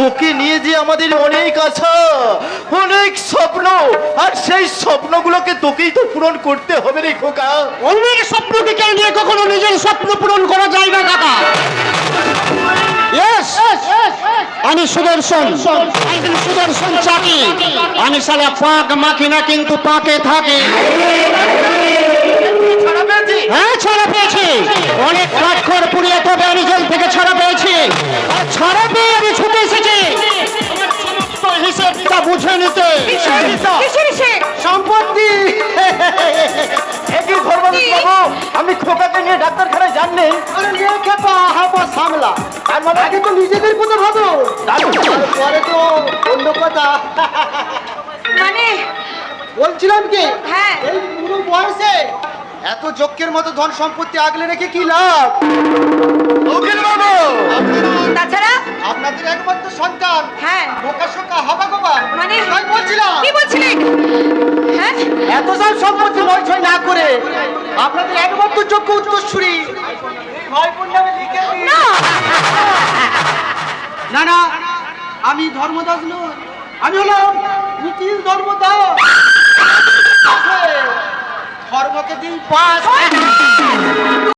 তোকে নিয়ে যে আমাদের অনেক আশা, অনেক স্বপ্ন, আর সেই স্বপ্নগুলোকে তোকেই তো পূরণ করতে হবে রে খোকা। অন্যের স্বপ্নকে কেন নিয়ে কখনো নিজের স্বপ্ন পূরণ করা যায় না কাকা। Yes, আমি সুদর্শন, সুদর্শন চাকি। আমি সালা পাক মাখি না, কিন্তু পাকে থাকি। হ্যাঁ, ছাড়া পেয়েছি। অনেক কাঠখড় পুড়িয়ে তবে আমি জেল থেকে ছাড়া পেয়েছি। আর ছাড়া পেয়ে আমি ছুটে এসেছি হিসেবটা বুঝে নিতে। সম্পত্তি একই ধর্মদাস বাবু, আমি খোকাকে নিয়ে ডাক্তারখানায় যাননি। সামলা আর মানে আগে তো নিজেদের কথা ভাবো, পরে তো অন্য কথা। মানে বলছিলাম কি, হ্যাঁ। এই পুরো বয়সে এত যজ্ঞের মতো ধন সম্পত্তি আগলে রেখে কি লাভ? উকিল বাবু, তাছাড়া আপনাদের একমাত্র সন্তান হ্যাঁ বোকা শোকা হবা গোবা, মানে তাই বলছিলাম। কি বলছিলেন? হ্যাঁ এত সব সম্পত্তি নয় ছয় না করে আপনাদের একমাত্র যোগ্য উত্তরসূরি না না না, আমি ধর্মদাস নই, আমি হলাম নিখিল ধর্মদাস। ধর্মকে দিন পাস।